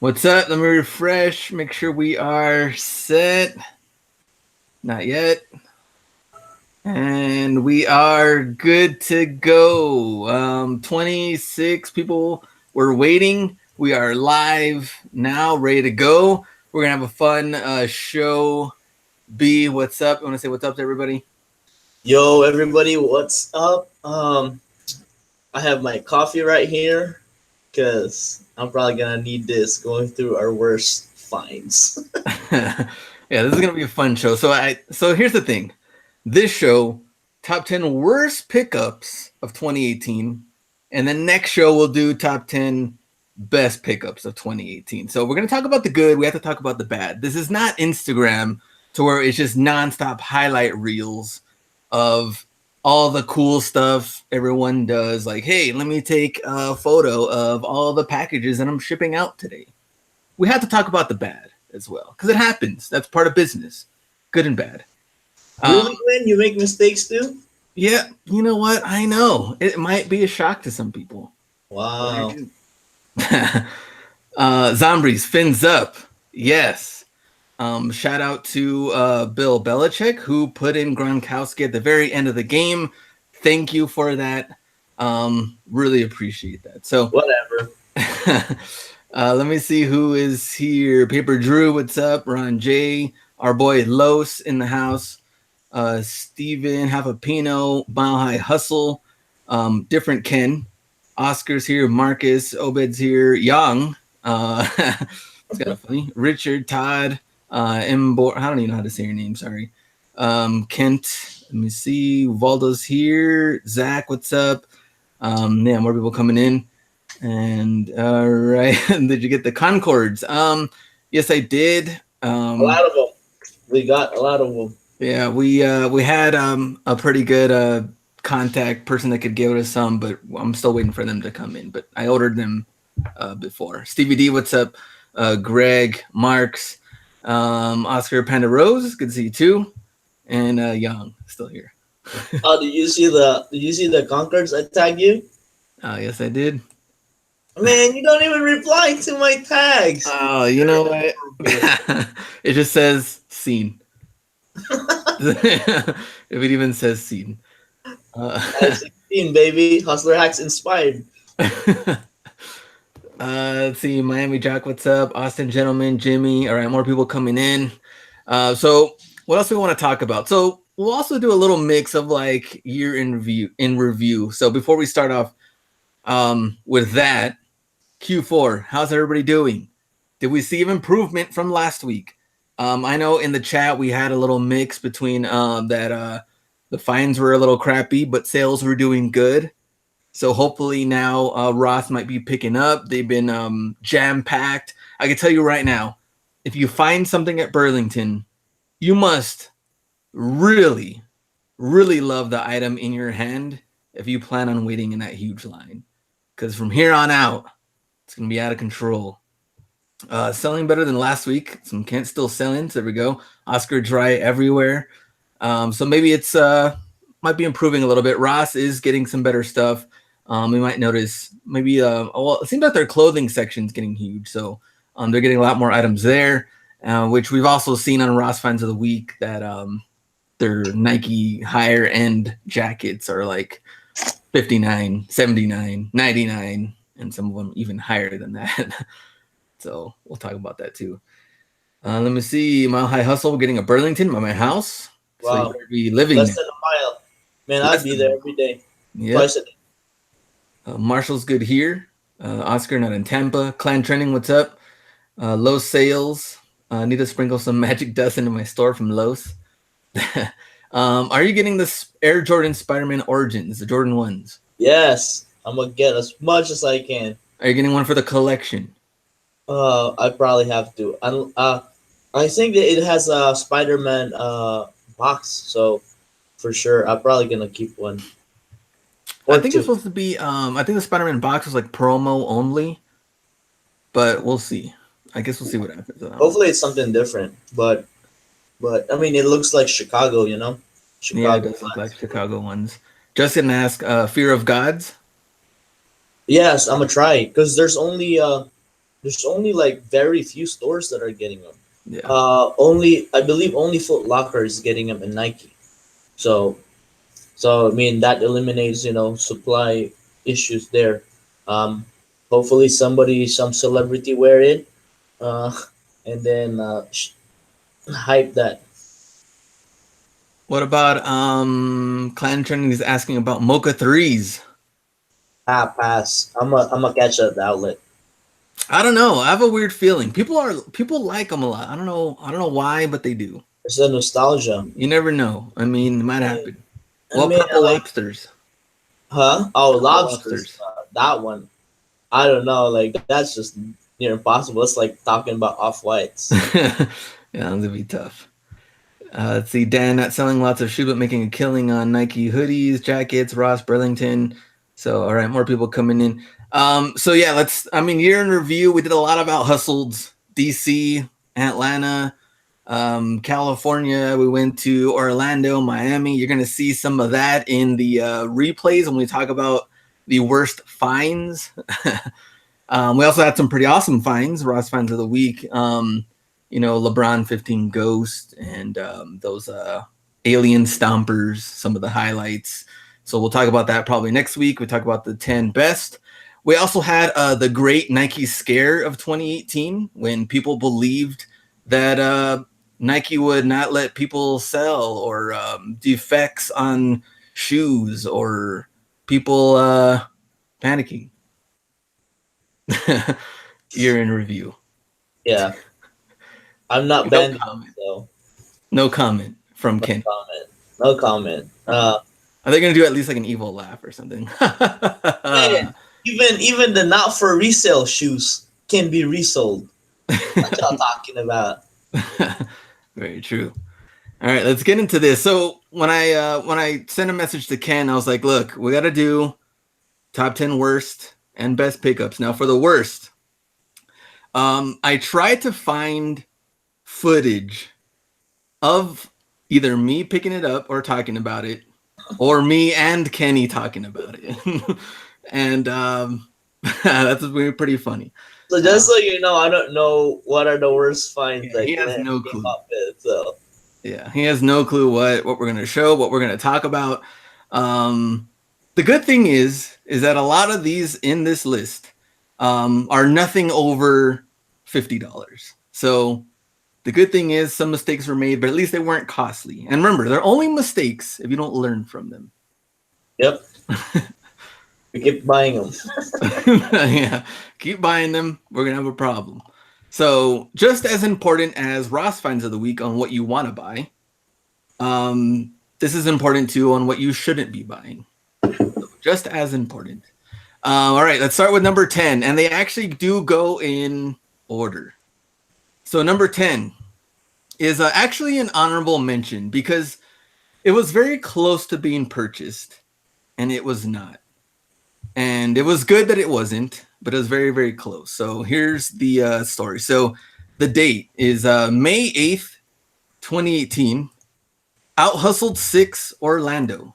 What's up? Let me refresh. Make sure we are set. Not yet. And we are good to go. 26 people were waiting. We are live now, ready to go. We're going to have a fun show. B, what's up? I want to say what's up to everybody. Yo, everybody, what's up? I have my coffee right here because I'm probably gonna need this going through our worst finds. Yeah, this is going to be a fun show. So here's the thing. This show, top 10 worst pickups of 2018. And the next show we'll do top 10 best pickups of 2018. So we're going to talk about the good. We have to talk about the bad. This is not Instagram to where it's just nonstop highlight reels of all the cool stuff everyone does. Like, hey, let me take a photo of all the packages that I'm shipping out today. We have to talk about the bad as well because it happens. That's part of business, good and bad. Really, Glenn? You make mistakes too? Yeah, you know what? I know it might be a shock to some people. Wow. Zombies, fins up. Yes. Shout out to Bill Belichick who put in Gronkowski at the very end of the game. Thank you for that. Really appreciate that. So Whatever. let me see who is here. Paper Drew, what's up? Ron J, our boy Los in the house. Steven Havapino, Mile High Hustle, different Ken, Oscar's here, Marcus, Obed's here, Young, it's kind of funny, Richard, Todd, Mbor, I don't even know how to say your name, sorry, Kent, let me see, Waldo's here, Zach, what's up, yeah, more people coming in, and all right, did you get the Concords? Yes, I did. A lot of them. We got a lot of them. Yeah, we had a pretty good contact person that could give us some, but I'm still waiting for them to come in. But I ordered them before. Stevie D, what's up? Greg, Marks, Oscar Panda Rose, good to see you too, and Young still here. Oh, did you see the Concords I tagged you? Yes, I did. Man, you don't even reply to my tags. Oh, you know what? It just says scene. If it even says scene. 16, baby. Hustler Hacks inspired. Let's see, Miami Jock, what's up? Austin Gentleman, Jimmy. All right, more people coming in. So what else do we want to talk about? So we'll also do a little mix of like year in review. So before we start off with that, Q4, how's everybody doing? Did we see an improvement from last week? I know in the chat we had a little mix between that the fines were a little crappy, but sales were doing good. So hopefully now Ross might be picking up. They've been jam-packed. I can tell you right now, if you find something at Burlington, you must really, really love the item in your hand if you plan on waiting in that huge line. Because from here on out, it's going to be out of control. Selling better than last week. Some Kent still selling. So there we go. Oscar dry everywhere. So maybe it's might be improving a little bit. Ross is getting some better stuff. We might notice maybe well, it seems like their clothing section's getting huge. So they're getting a lot more items there, which we've also seen on Ross Finds of the Week that their Nike higher end jackets are like $59, $79, $99, and some of them even higher than that. So we'll talk about that too. Let me see. Mile High Hustle getting a Burlington by my house. So you Wow. better be living Less there. than a mile. Man, Less I'd be than there a every day. Yep. Twice a day. Marshall's good here. Oscar not in Tampa. Clan Trending, what's up? Low sales. Need to sprinkle some magic dust into my store from Lowe's. Are you getting the Air Jordan Spider-Man Origins, the Jordan 1s? Yes. I'm gonna get as much as I can. Are you getting one for the collection? I probably have to. I think that it has a Spider-Man box, so for sure, I'm probably gonna keep one. I Or think two. it's supposed to be. I think the Spider-Man box was like promo only, but we'll see. I guess we'll see what happens. Hopefully, it's something different. But I mean, it looks like Chicago, you know. Yeah, it Chicago. does look like Chicago ones. Justin asked, Fear of Gods? Yes, I'm gonna try because there's only there's only like very few stores that are getting them. Yeah. Only I believe only Foot Locker is getting them in Nike. So I mean that eliminates supply issues there. Um, Hopefully some celebrity wear it, uh, and then hype that. What about Clan Trending is asking about Mocha threes? Pass. I'm a catch at the outlet. I don't know. I have a weird feeling. People like them a lot. I don't know why, but they do. It's a nostalgia. You never know. I mean, it might happen. I Well, mean, Purple like, Lobsters. huh? Oh, Purple lobsters. Lobsters. That one. I don't know. Like that's just near impossible. It's like talking about off whites. Yeah, that's gonna be tough. Let's see, Dan not selling lots of shoes, but making a killing on Nike hoodies, jackets, Ross Burlington. So, all right, more people coming in. So yeah, year in review. We did a lot of out hustles, DC, Atlanta, California. We went to Orlando, Miami. You're gonna see some of that in the replays when we talk about the worst fines. We also had some pretty awesome finds, Ross finds of the week. LeBron 15 Ghost and those alien stompers, some of the highlights. So we'll talk about that probably next week. We talk about the 10 best. We also had the great Nike scare of 2018 when people believed that Nike would not let people sell or defects on shoes or people panicking. Year in review. Yeah, I'm not No banned, comment. so No comment from no Ken. comment. No comment. Are they gonna do at least like an evil laugh or something? Man, even the not for resale shoes can be resold. What y'all talking about? Very true. All right, let's get into this. So when I sent a message to Ken, I was like, "Look, we got to do top 10 worst and best pickups." Now, for the worst, I tried to find footage of either me picking it up or talking about it, or me and Kenny talking about it, and that's pretty funny. So just so you know, I don't know what are the worst finds Yeah, that he has Glenn no came clue. up with. So Yeah, he has no clue what we're gonna show, what we're gonna talk about. The good thing is that a lot of these in this list are nothing over $50. So the good thing is some mistakes were made, but at least they weren't costly. And remember, they're only mistakes if you don't learn from them. yep, we keep buying them. Yeah, keep buying them. We're gonna have a problem. So just as important as Ross finds of the week on what you want to buy, this is important too on what you shouldn't be buying. Just as important. All right, let's start with number 10, and they actually do go in order. So number 10 is actually an honorable mention because it was very close to being purchased, and it was not. And it was good that it wasn't, but it was very, very close. So here's the story. So the date is May 8th, 2018. Out Hustled 6 Orlando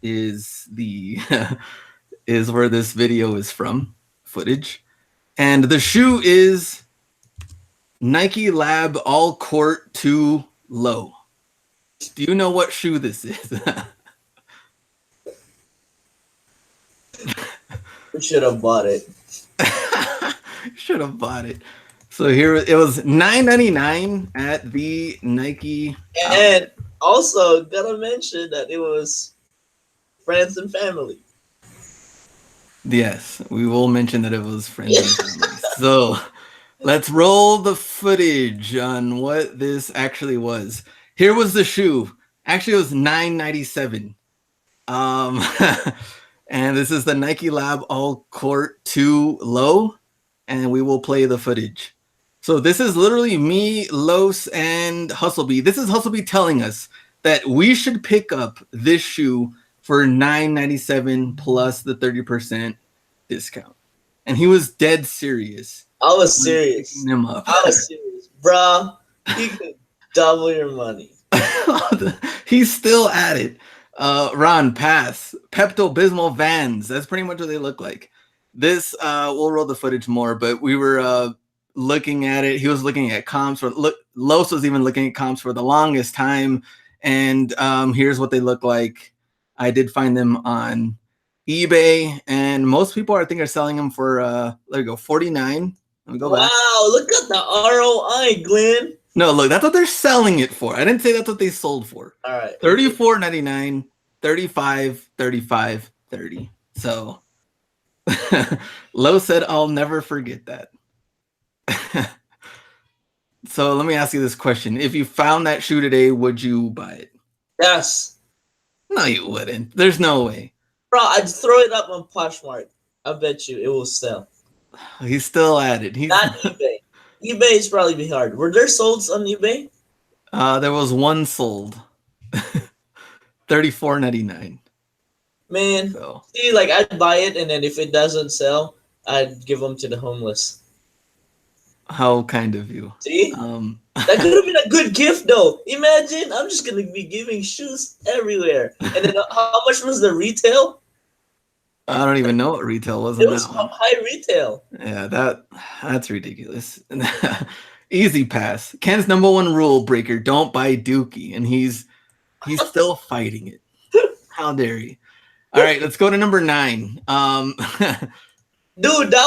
is the is where this video is from, footage. And the shoe is Nike Lab All Court 2 Low. Do you know what shoe this is? We should have bought it. Should have bought it. So here it was $9.99 at the Nike. And also gotta mention that it was friends and family. Yes, we will mention that it was friends and family. So let's roll the footage on what this actually was. Here was the shoe. Actually, it was $9.97. And this is the Nike Lab All Court 2 Low, and we will play the footage. So this is literally me, Los, and Hustlebee. This is Hustlebee telling us that we should pick up this shoe for $9.97 plus the 30% discount. And he was dead serious. I was serious. Picking them up. I was serious, bruh. You could double your money. He's still at it. Ron, pass. Pepto Bismol Vans. That's pretty much what they look like. This we'll roll the footage more, but we were looking at it. He was looking at comps for Los was even looking at comps for the longest time. And here's what they look like. I did find them on eBay, and most people I think are selling them for there we go, 49. Let me go back. Wow, look at the ROI, Glenn. No, look, that's what they're selling it for. I didn't say that's what they sold for. All right. $34.99, 35, 35, 30. So Lo said, I'll never forget that. So let me ask you this question. If you found that shoe today, would you buy it? Yes. No, you wouldn't. There's no way. Bro, I'd throw it up on Poshmark. I bet you it will sell. He's still at it. Not eBay. eBay is probably be hard. Were there solds on eBay? There was one sold. $34.99. Man, see, like I'd buy it, and then if it doesn't sell, I'd give them to the homeless. How kind of you. See? That could have been a good gift, though. Imagine, I'm just going to be giving shoes everywhere. And then how much was the retail? I don't even know what retail was. It was high retail. Yeah, that's ridiculous. Easy pass. Ken's number one rule breaker: don't buy Dookie, and he's still fighting it. How dare he? All right, let's go to number 9. Dude, that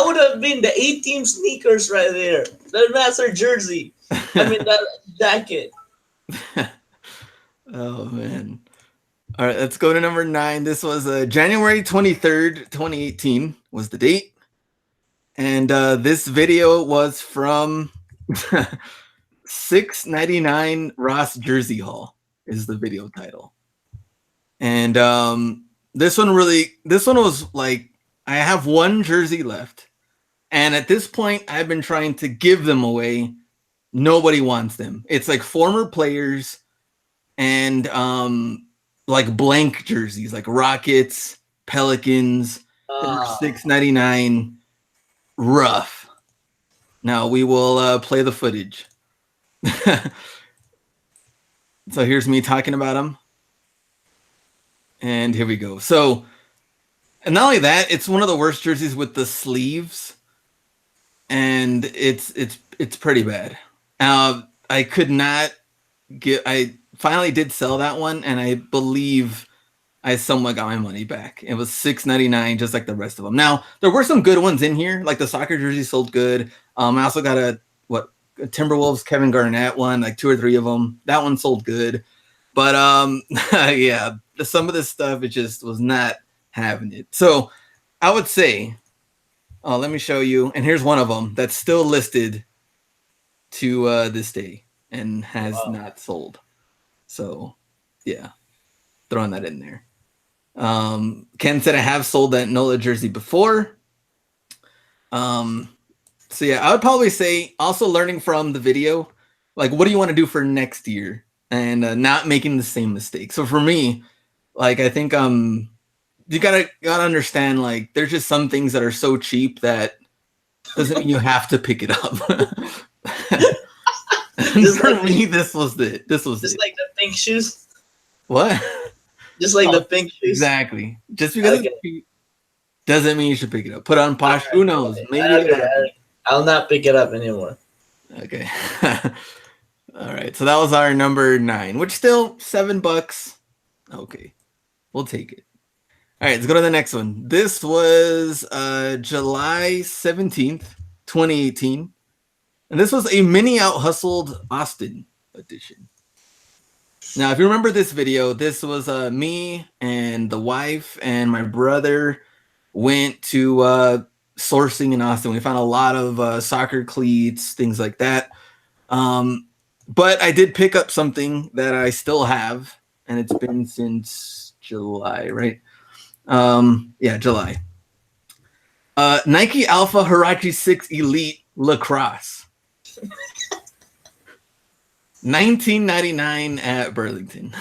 would have been the A-team sneakers right there. The master jersey. I mean, that jacket. Oh, man. All right, let's go to number 9. This was January 23rd, 2018 was the date. And this video was from 699 Ross Jersey Haul is the video title. And this one was like, I have one jersey left. And at this point, I've been trying to give them away. Nobody wants them. It's like former players and like blank jerseys, like Rockets, Pelicans, $6.99. Rough. Now we will play the footage. So here's me talking about them. And here we go. So, and not only that, it's one of the worst jerseys with the sleeves, and it's pretty bad. I could not get. I finally did sell that one, and I believe I somewhat got my money back. It was $6.99, just like the rest of them. Now there were some good ones in here, like the soccer jersey sold good. I also got a Timberwolves Kevin Garnett one, like 2 or 3 of them. That one sold good, but yeah, some of this stuff it just was not having it. So I would say, let me show you. And here's one of them that's still listed to this day and has not sold. So yeah, throwing that in there. Ken said I have sold that NOLA jersey before. So yeah, I would probably say also learning from the video, like what do you want to do for next year and not making the same mistake. So for me, like I think you gotta understand, like there's just some things that are so cheap that doesn't mean you have to pick it up. Just for like me, this was it. Just like the pink shoes. What? Just like the pink shoes. Exactly. Just because it's cheap doesn't mean you should pick it up. Put on Posh. Who knows? Maybe I'll not pick it up anymore. Okay. All right. So that was our number 9, which still $7. Okay. We'll take it. All right, let's go to the next one. This was July 17th, 2018. And this was a mini out hustled Austin edition. Now, if you remember this video, this was me and the wife and my brother went to sourcing in Austin. We found a lot of soccer cleats, things like that. But I did pick up something that I still have, and it's been since July, right? Yeah, July. Nike Alpha Huarache 6 Elite Lacrosse. $19.99 at Burlington.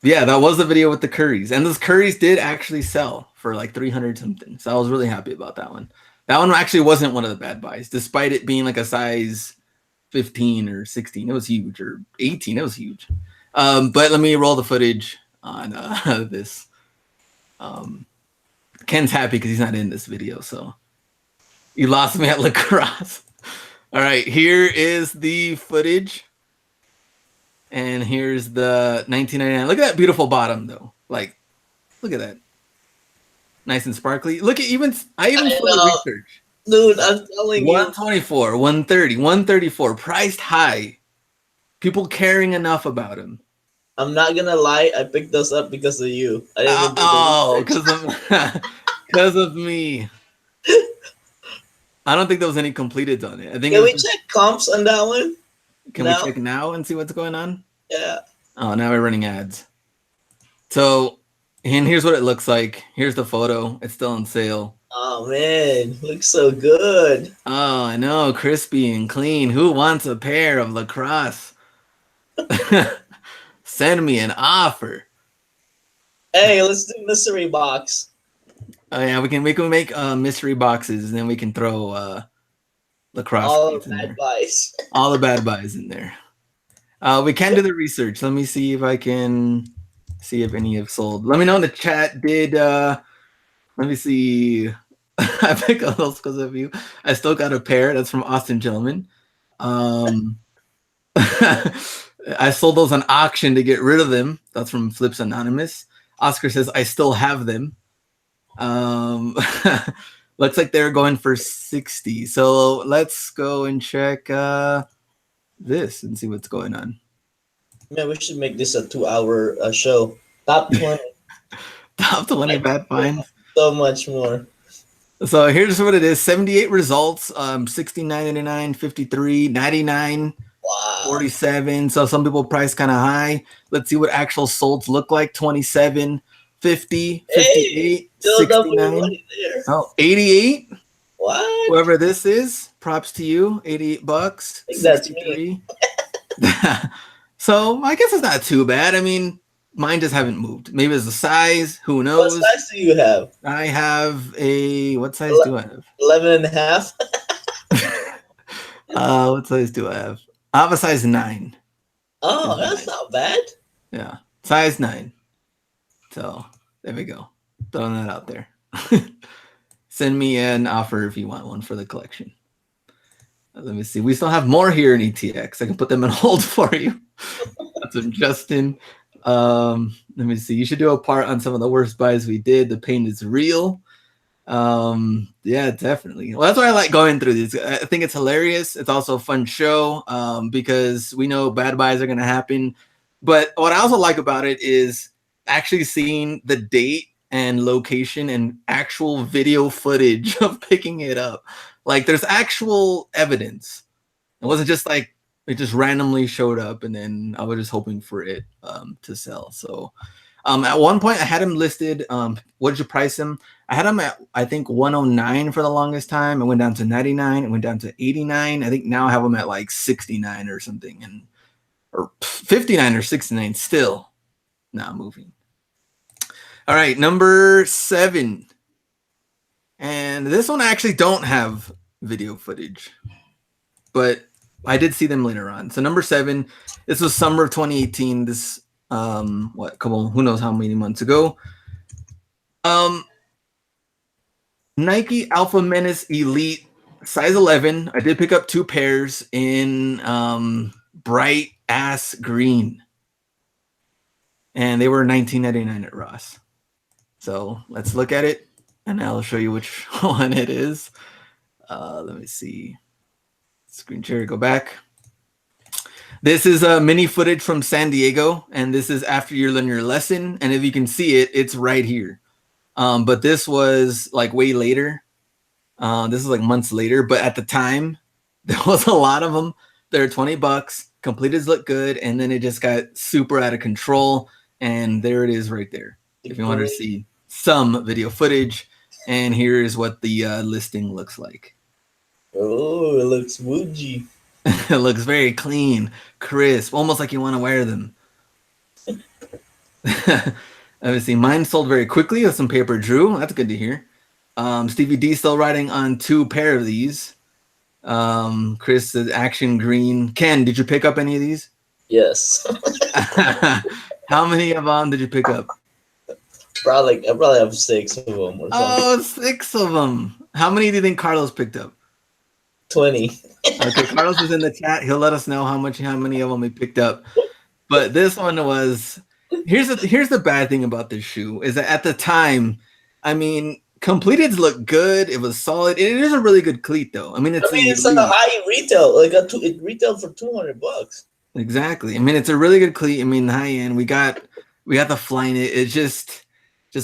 Yeah, that was the video with the Currys. And those Currys did actually sell for like 300 something. So I was really happy about that one. That one actually wasn't one of the bad buys, despite it being like a size 15 or 16. It was huge, or 18. It was huge. But let me roll the footage. on this. Um, Ken's happy because he's not in this video, so you lost me at lacrosse. All right, here is the footage. And here's the 1999. Look at that beautiful bottom, though. Like, look at that. Nice and sparkly. Look at I even saw the research. Dude, I'm telling you. 124, 130, 134, priced high. People caring enough about him. I'm not gonna lie, I picked those up because of you. I didn't even do the research. Because of me. I don't think there was any completed on it. I think Can we check comps on that one? Can we check now and see what's going on? Yeah. Oh, now we're running ads. So, and here's what it looks like. Here's the photo. It's still on sale. Oh man, looks so good. Oh, I know, crispy and clean. Who wants a pair of lacrosse? Send me an offer. Hey, let's do mystery box. Oh yeah, we can make mystery boxes, and then we can throw lacrosse. All the bad buys. All the bad buys in there. We can do the research. Let me see if I can see if any have sold. Let me know in the chat. Let me see. I picked up those because of you. I still got a pair. That's from Austin Gentleman. I sold those on auction to get rid of them. That's from Flips Anonymous. Oscar says I still have them. Looks like they're going for 60. So let's go and check this and see what's going on. Man, we should make this a 2-hour show. Top 20. Top 20 bad finds. So much more. So here's what it is: 78 results, 69.99, 53, 99, wow, 47. So some people price kind of high. Let's see what actual solds look like: 27, 50, 58, 69. Oh, 88. What? Whoever this is, props to you. $88. I think that's me. So I guess it's not too bad. I mean, mine just haven't moved. Maybe it's the size. Who knows? What size do you have? I have a... What size do I have? 11 and a half. What size do I have? I have a size 9. Oh, that's not bad. Yeah, size 9. So there we go. Throwing that out there. Send me an offer if you want one for the collection. Let me see. We still have more here in ETX. I can put them in hold for you. That's from Justin. Let me see. You should do a part on some of the worst buys we did. The pain is real. Yeah, definitely. Well, that's why I like going through these. I think it's hilarious. It's also a fun show because we know bad buys are going to happen. But what I also like about it is actually seeing the date and location and actual video footage of picking it up. Like there's actual evidence. It wasn't just like it just randomly showed up and then I was just hoping for it to sell. So at one point I had him listed. What did you price him? I had him at, I think, 109 for the longest time. It went down to 99. It went down to 89. I think now I have him at like 69 or something, or 59 or 69. Still not moving. All right, number 7. And this one I actually don't have video footage, but I did see them later on. So number 7, this was summer of 2018. This who knows how many months ago. Nike Alpha Menace Elite size 11. I did pick up 2 pairs in bright ass green, and they were $19.99 at Ross. So let's look at it, and I'll show you which one it is. Let me see. Screen share, go back. This is a mini footage from San Diego, and this is after you learn your lesson. And if you can see it, it's right here. But this was like way later. This is like months later, but at the time, there was a lot of them. They're $20. Completeds look good, and then it just got super out of control. And there it is right there. If you want to see some video footage, and here is what the listing looks like. Oh, it looks woogey. It looks very clean, crisp, almost like you want to wear them. Obviously, mine sold very quickly with some paper Drew. That's good to hear. Stevie D still riding on 2 pair of these. Chris says Action Green. Ken, did you pick up any of these? Yes. How many of them did you pick up? Probably I probably have 6 of them or something. Oh, 6 of them. How many do you think Carlos picked up? 20. Okay, Carlos is in the chat. He'll let us know how many of them he picked up. But this one was here's the bad thing about this shoe is that at the time, I mean, completeds look good. It was solid. It is a really good cleat though. I mean, I it's mean, the it's a elite. high retail. Like it retailed for $200. Exactly. I mean, it's a really good cleat. I mean, high end. We got the Flyknit. It just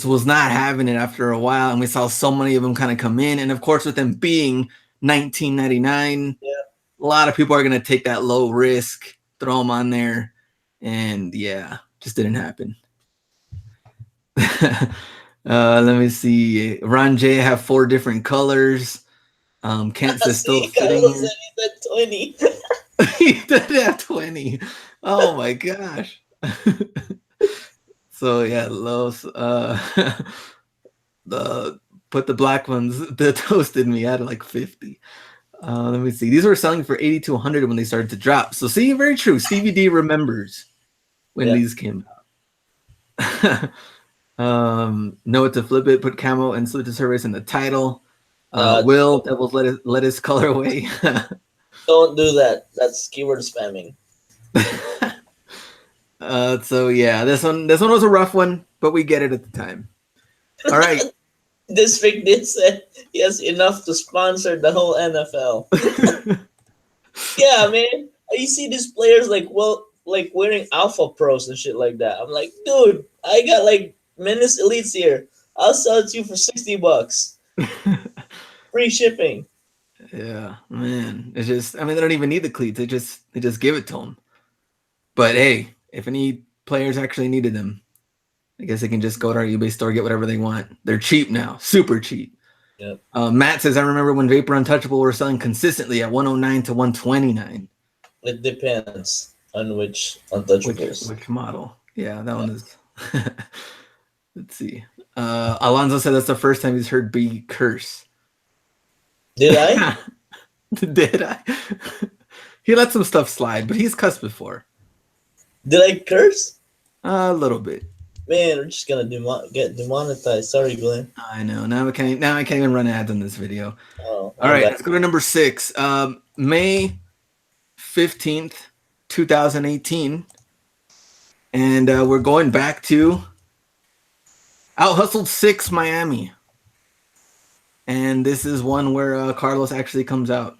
was not having it after a while, and we saw so many of them kind of come in. And of course, with them being $19.99, Yeah. a lot of people are gonna take that low risk, throw them on there, and yeah, just didn't happen. Let me see. Ron J have 4 different colors. Kent is still See, sitting Carlos here. said he said 20. He did have 20. Oh my gosh. So yeah, Los the put the black ones that toasted me out of like 50. Let me see. These were selling for 80 to 100 when they started to drop. So see, very true. Stevie D remembers when Yeah. these came out. Know it to flip it, put camo and slip to service in the title. Will Devil's lettuce colorway. Don't do that. That's keyword spamming. So yeah, this one was a rough one, but we get it at the time. All right. District did said he has enough to sponsor the whole NFL. Yeah, man. You see these players like wearing Alpha Pros and shit like that. I'm like, dude, I got like Menace Elites here. I'll sell it to you for $60. Free shipping. Yeah, man. It's just, I mean, they don't even need the cleats. They just give it to them. But hey, if any players actually needed them, I guess they can just go to our eBay store, get whatever they want. They're cheap now, super cheap. Yep. Matt says, I remember when Vapor Untouchable were selling consistently at 109 to 129. It depends on which Untouchables. Which model? Yeah, that one is. Let's see. Alonzo said that's the first time he's heard B curse. Did I? Did I? He let some stuff slide, but he's cussed before. Did I curse? A little bit. Man, we're just gonna get demonetized. Sorry, Glenn. I know. Now I can't even run ads on this video. Oh, all right, let's go to number 6. May 15th, 2018. And we're going back to Out Hustled 6 Miami. And this is one where Carlos actually comes out.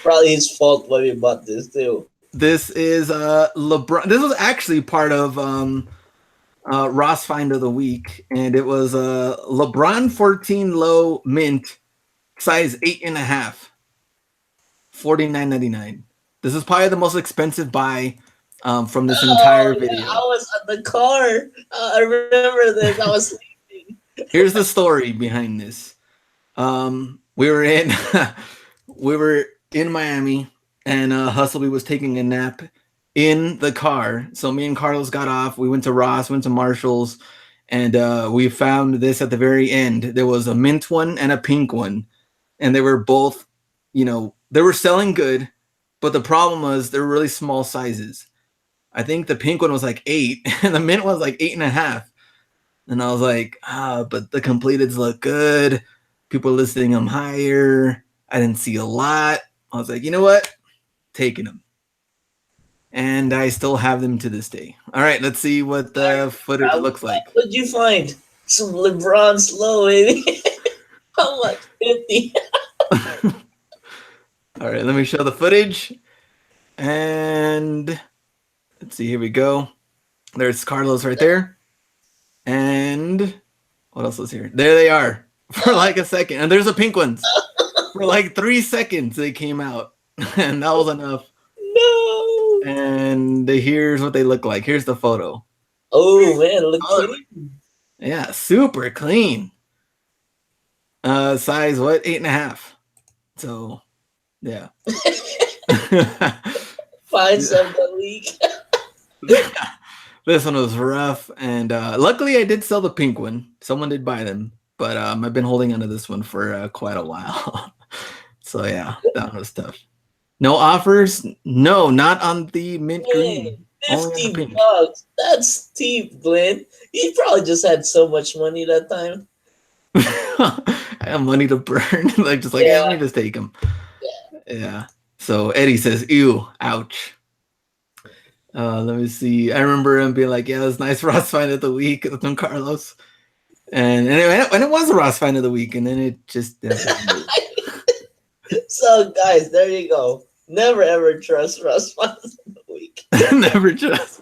Probably his fault why we bought this too. This is LeBron. This was actually part of Ross Find of the Week, and it was LeBron 14 low mint, size 8.5, $49.99. This is probably the most expensive buy from this entire video. I was at the car. I remember this. I was sleeping. Here's the story behind this. We were in Miami, and Hustleby was taking a nap in the car. So me and Carlos got off. We went to Ross, went to Marshall's, and we found this at the very end. There was a mint one and a pink one, and they were both, they were selling good, but the problem was they're really small sizes. I think the pink one was like 8, and the mint was like 8.5. And I was like, but the completeds look good. People are listing them higher. I didn't see a lot. I was like, you know what? Taking them. And I still have them to this day. All right, let's see what the footage looks like. What did you find? Some LeBron slow, baby. How much? 50. All right, let me show the footage. And let's see, here we go. There's Carlos right there. And what else was here? There they are for like a second. And there's the pink ones. For like 3 seconds they came out. And that was enough. No. And here's what they look like. Here's the photo. Oh man, look clean. Yeah, super clean. Size what? 8.5. So yeah. Find some the leak. This one was rough, and luckily I did sell the pink one. Someone did buy them, but I've been holding onto this one for quite a while. So yeah, that was tough. No offers? No, not on the mint green. Only in the 50 pink. bucks. That's steep, Glenn. He probably just had so much money that time. I have money to burn. Like just like, yeah, let Yeah. me just take them. Yeah. So Eddie says, "Ew, ouch." Let me see. I remember him being like, "Yeah, it was nice Ross find of the week with Don Carlos," and it was a Ross find of the week, and then it just disappeared. So, guys, there you go. Never ever trust Russ Fans in the week. Never just.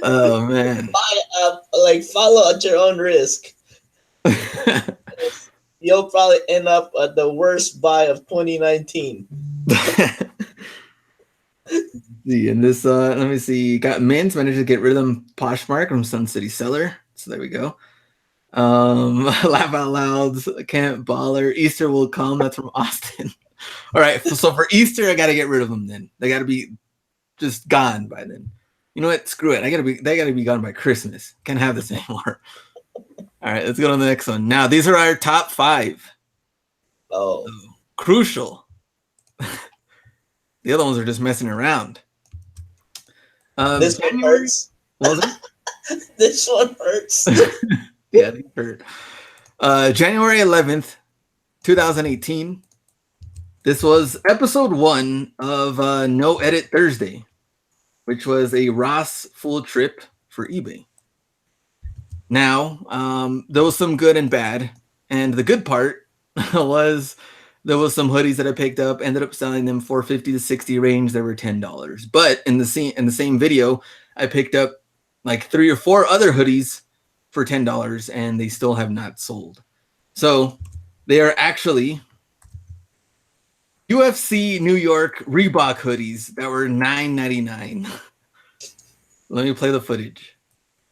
Oh man. Buy like follow at your own risk. You'll probably end up at the worst buy of 2019. See, and this let me see, got Mints managed to get rid of them Poshmark from Sun City Seller. So there we go. Laugh Out Louds, Camp Baller, Easter Will Come. That's from Austin. All right, so for Easter, I got to get rid of them. Then they got to be just gone by then. You know what? Screw it. They gotta be gone by Christmas. Can't have this anymore. All right, let's go to the next one. Now these are our top 5. Oh, Crucial. The other ones are just messing around. this one January. hurts. What was it? This one hurts. Yeah, they hurt. January 11th, 2018. This was episode 1 of No Edit Thursday, which was a Ross full trip for eBay. Now, there was some good and bad, and the good part was there was some hoodies that I picked up, ended up selling them for 50 to 60 range. They were $10. But in the same video, I picked up like 3 or 4 other hoodies for $10, and they still have not sold. So they are actually UFC New York Reebok hoodies that were $9.99. Let me play the footage.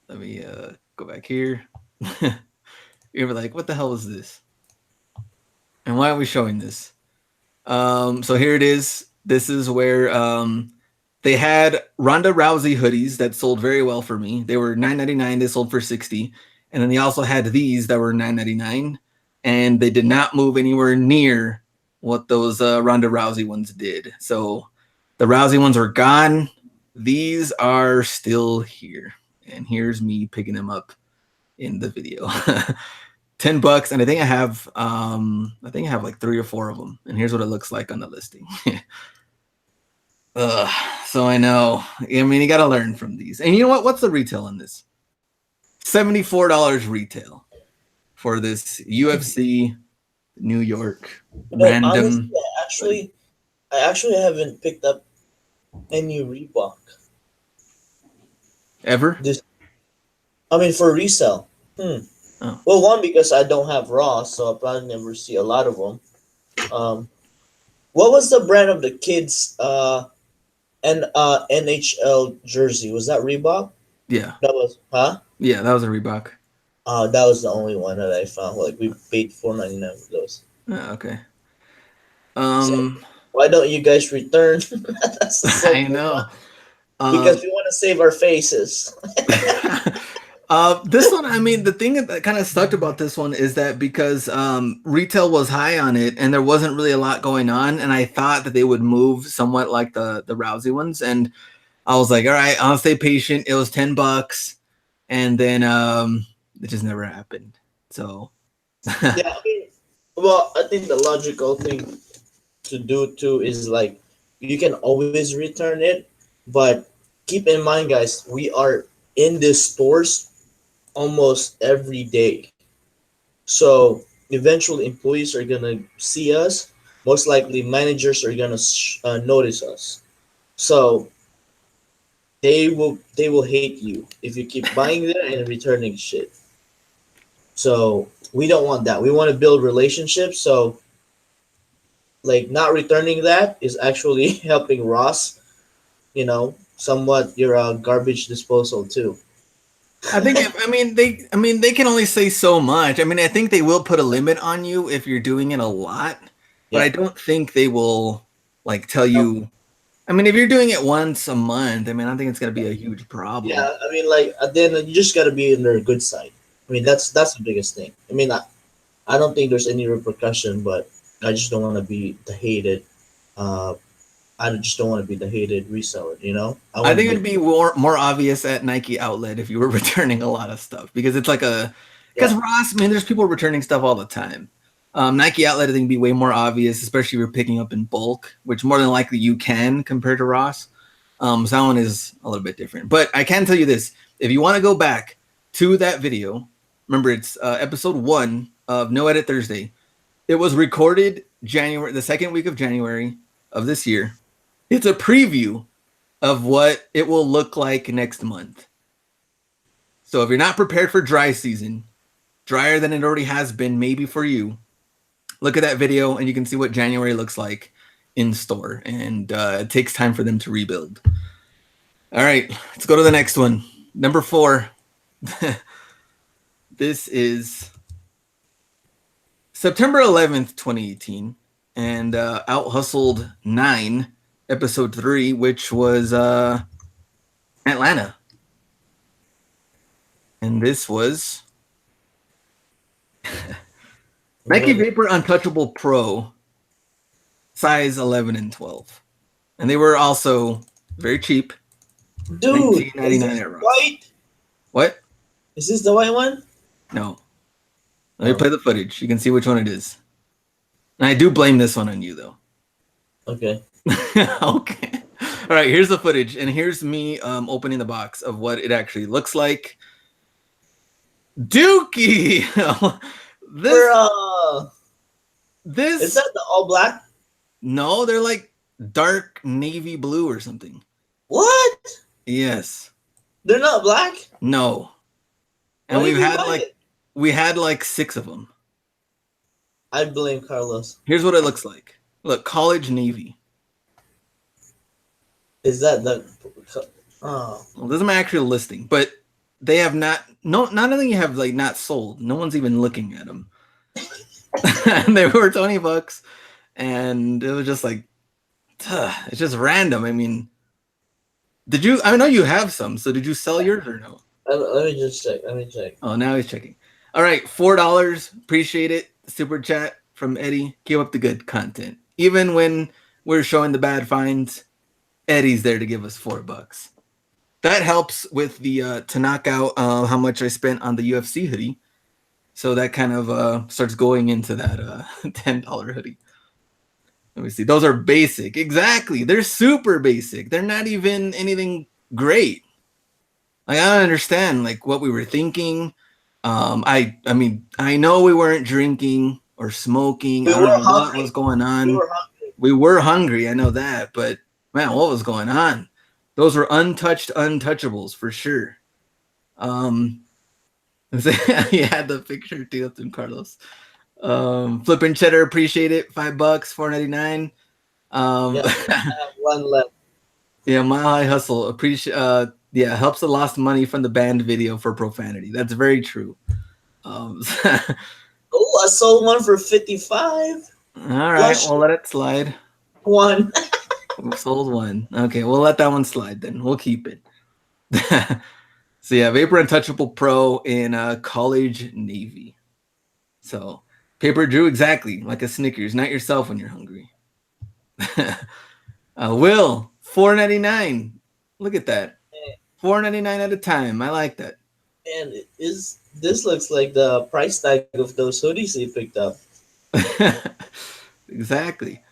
Let me go back here. You're like, what the hell is this? And why are we showing this? So here it is. This is where they had Ronda Rousey hoodies that sold very well for me. They were $9.99. They sold for $60. And then they also had these that were $9.99. And they did not move anywhere near what those Ronda Rousey ones did. So the Rousey ones are gone. These are still here. And here's me picking them up in the video. $10, and I think I have like 3 or 4 of them. And here's what it looks like on the listing. So I know. I mean, you gotta learn from these. And you know what? What's the retail on this? $74 retail for this UFC New York random. Honestly, I actually haven't picked up any Reebok Ever? For resale. Oh. Well, one, because I don't have Ross, so I'll probably never see a lot of them. What was the brand of the kids NHL jersey? Was that Reebok? Yeah. That was Yeah, that was a Reebok. That was the only one that I found. Like, we paid $4.99 for those. Oh, okay. So why don't you guys return? That's so I know. because we want to save our faces. This one, I mean, the thing that kind of sucked about this one is that because retail was high on it and there wasn't really a lot going on, and I thought that they would move somewhat like the Rousey ones, and I was like, all right, I'll stay patient. It was $10, and then it just never happened. So Yeah, I think the logical thing to do too is, like, you can always return it, but keep in mind, guys, we are in these stores almost every day. So eventually employees are gonna see us. Most likely managers are gonna notice us. So they will hate you if you keep buying there and returning shit. So we don't want that. We want to build relationships. So, like, not returning that is actually helping Ross. Somewhat your garbage disposal too. I think they can only say so much. I mean, I think they will put a limit on you if you're doing it a lot, but I don't think they will like tell you. I mean, if you're doing it once a month, I mean, I don't think it's gonna be a huge problem. Yeah, like, at the end, you just gotta be in their good side. I mean, that's the biggest thing. I don't think there's any repercussion, but I just don't want to be the hated I just don't want to be the hated reseller. You know, I I want to think it'd be be more obvious at Nike Outlet if you were returning a lot of stuff because it's like because yeah. Ross, man, there's people returning stuff all the time. Nike Outlet, I think, would be way more obvious, especially if you're picking up in bulk, which more than likely you can compared to Ross. So that one is a little bit different. But I can tell you this: if you want to go back to that video, remember it's episode 1 of No Edit Thursday. It was recorded the second week of January of this year. It's a preview of what it will look like next month. So if you're not prepared for dry season, drier than it already has been, maybe for you, look at that video and you can see what January looks like in store. And it takes time for them to rebuild. All right, let's go to the next one. Number 4. This is September 11th, 2018. And Out Hustled 9, episode 3, which was Atlanta. And this was Nike Vapor Untouchable Pro, size 11 and 12. And they were also very cheap. Dude, is $19.99 this at Ross. white? What? Is this the white one? No. Let me play the footage. You can see which one it is. And I do blame this one on you, though. Okay. Okay. All right, here's the footage. And here's me opening the box of what it actually looks like. Dookie! This Is that the all black? No, they're like dark navy blue or something. What? Yes. They're not black? No. And we had like 6 of them. I blame Carlos. Here's what it looks like. Look, college navy. Is that the? Oh. Well, this is my actual listing, but they have not only have like not sold. No one's even looking at them. And they were $20, and it was just like, it's just random. I mean, I know you have some, so did you sell yours or no? Let me just check. Let me check. Oh, now he's checking. All right, $4. Appreciate it. Super chat from Eddie. Keep up the good content. Even when we're showing the bad finds, Eddie's there to give us $4. That helps with the to knock out how much I spent on the UFC hoodie. So that kind of starts going into that $10 hoodie. Let me see. Those are basic. Exactly. They're super basic. They're not even anything great. Like, I don't understand like what we were thinking. I mean, I know we weren't drinking or smoking. I don't know what was going on. We were hungry. I know that, but man, what was going on? Those were untouched untouchables for sure. He had the picture too. That's in Carlos. Flipping cheddar, appreciate it. $5, $4.99. Yeah, I have one left. Yeah, Mile High Hustle. Appreciate. Yeah, helps the lost money from the banned video for profanity. That's very true. Oh, I sold one for 55. All right, we'll let it slide. One. We sold one. Okay, we'll let that one slide then. We'll keep it. So yeah, Vapor Untouchable Pro in college navy. So Paper Drew, exactly like a Snickers. Not yourself when you're hungry. Will, $4.99. Look at that. $4.99 at a time. I like that. And this looks like the price tag of those hoodies you picked up. Exactly.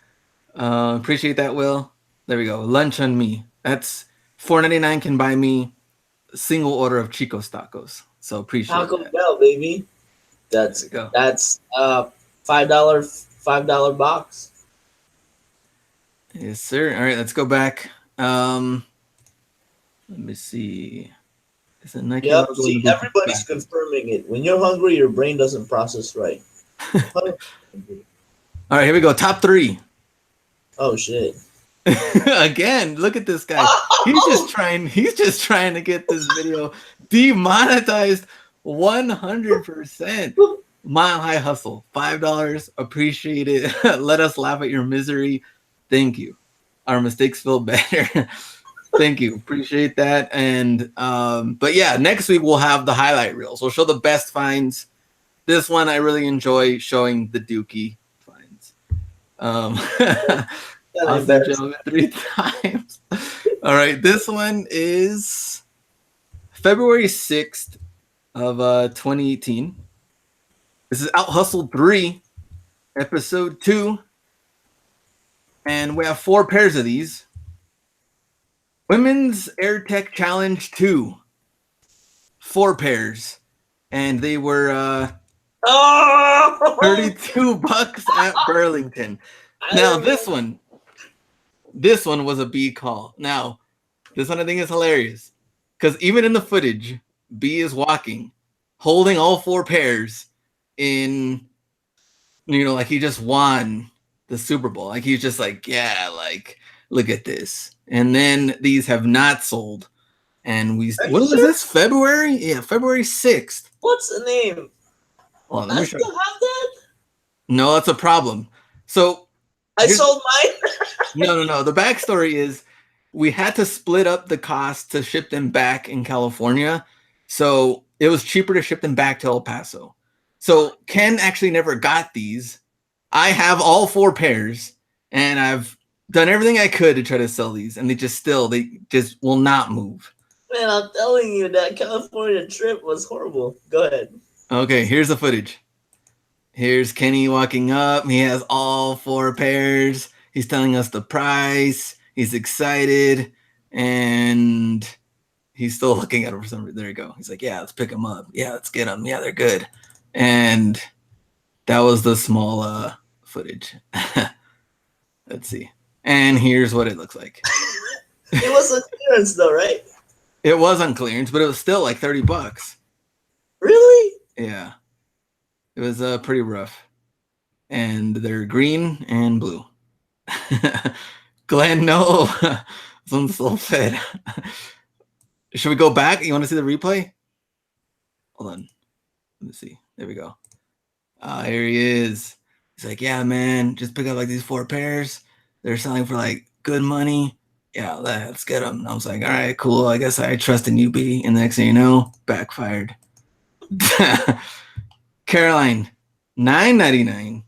Appreciate that, Will. There we go. Lunch on me. That's $4.99 can buy me a single order of Chico's tacos. So appreciate Taco that. Bell, baby. That's $5 box. Yes, sir. All right, let's go back. Let me see. Is it Nike? Yep. See, everybody's confirming it. When you're hungry, your brain doesn't process right. All right, here we go. Top 3. Oh shit. Again, look at this guy. He's just trying to get this video demonetized 100%. Mile High Hustle, $5. Appreciate it. Let us laugh at your misery. Thank you. Our mistakes feel better. Thank you. Appreciate that. And but yeah, next week we'll have the highlight reels. We'll show the best finds. This one I really enjoy showing the Dookie finds. Kinda Austin embarrassing. Gentleman 3 times. All right, this one is February 6th of 2018. This is Out Hustle 3, episode 2. And we have 4 pairs of these. Women's Air Tech Challenge 2. 4 pairs. And they were Oh, $32 at Burlington. I Now remember. this one was a B call. Now, this one I think is hilarious. Because even in the footage, B is walking, holding all 4 pairs in, like he just won the Super Bowl. Like he's just like, yeah, like, look at this. And then these have not sold. And Are you when was sure? this? February? Yeah, February 6th. What's the name? Hold on, let I me show still you. have that. No, that's a problem. So I here's sold mine. no. The backstory is we had to split up the cost to ship them back in California. So it was cheaper to ship them back to El Paso. So Ken actually never got these. I have all 4 pairs, and I've done everything I could to try to sell these, and they just will not move. Man, I'm telling you that California trip was horrible. Go ahead. Okay, here's the footage. Here's Kenny walking up. He has all 4 pairs. He's telling us the price. He's excited, and he's still looking at them for some reason. There you go. He's like, yeah, let's pick them up. Yeah, let's get them. Yeah, they're good. And that was the small footage. Let's see. And here's what it looks like. It was a clearance though, right? It was on clearance, but it was still like $30. Really? Yeah. It was pretty rough. And they're green and blue. Glenn, no. This one's still fed. Should we go back? You want to see the replay? Hold on. Let me see. There we go. Here he is. He's like, yeah, man, just pick up like these 4 pairs. They're selling for like good money. Yeah, let's get them. And I was like, all right, cool. I guess I trust in UB. And the next thing you know, backfired. Caroline, $9.99.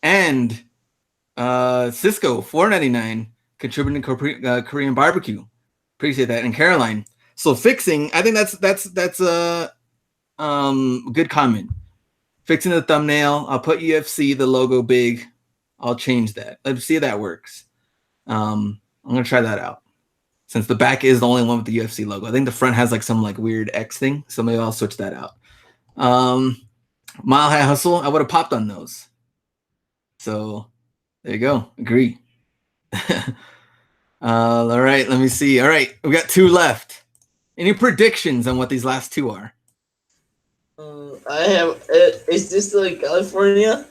And Cisco, $4.99, contributing to Korean barbecue. Appreciate that. And Caroline, so fixing. I think that's a good comment. Fixing the thumbnail. I'll put UFC the logo big. I'll change that. Let's see if that works. I'm gonna try that out. Since the back is the only one with the UFC logo, I think the front has like some like weird X thing. So maybe I'll switch that out. Mile High Hustle. I would have popped on those. So there you go. Agree. All right, let me see. All right, we got 2 left. Any predictions on what these last 2 are? I have. Is this like California?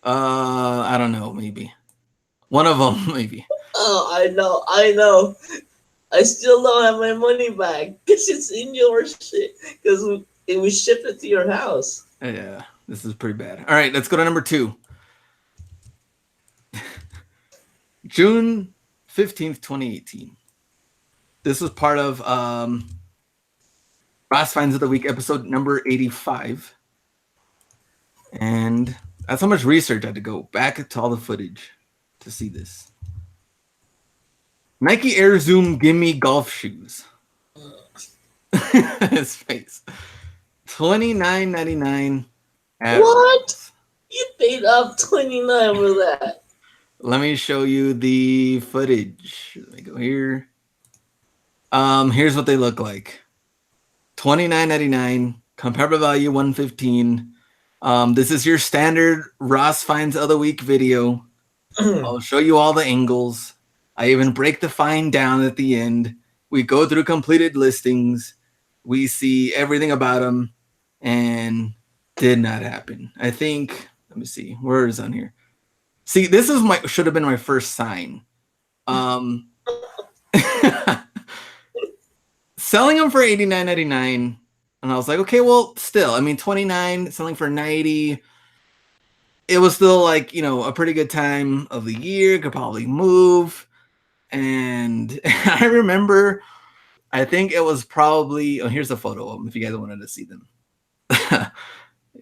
I don't know. Maybe one of them. Maybe. Oh, I know. I still don't have my money back because it's in your shit. Because we shipped it to your house. Yeah, this is pretty bad. All right, let's go to number 2. June 15th, 2018. This was part of Ross Finds of the Week, episode number 85. And that's how much research I had to go back to all the footage to see this. Nike Air Zoom Gimme golf shoes. His face. $29.99. What? You paid up $29 for that. Let me show you the footage. Let me go here. Here's what they look like. $29.99. Comparable value $115. This is your standard Ross Finds of the Week video. I'll show you all the angles. I even break the find down at the end. We go through completed listings. We see everything about them, and did not happen. I think. Let me see. Where is on here? See, this is should have been my first sign. Selling them for $89.99, and I was like, okay, well, still, I mean, $29, selling for $90. It was still like, a pretty good time of the year. Could probably move. And I remember, I think it was probably. Oh, here's a photo of them if you guys wanted to see them.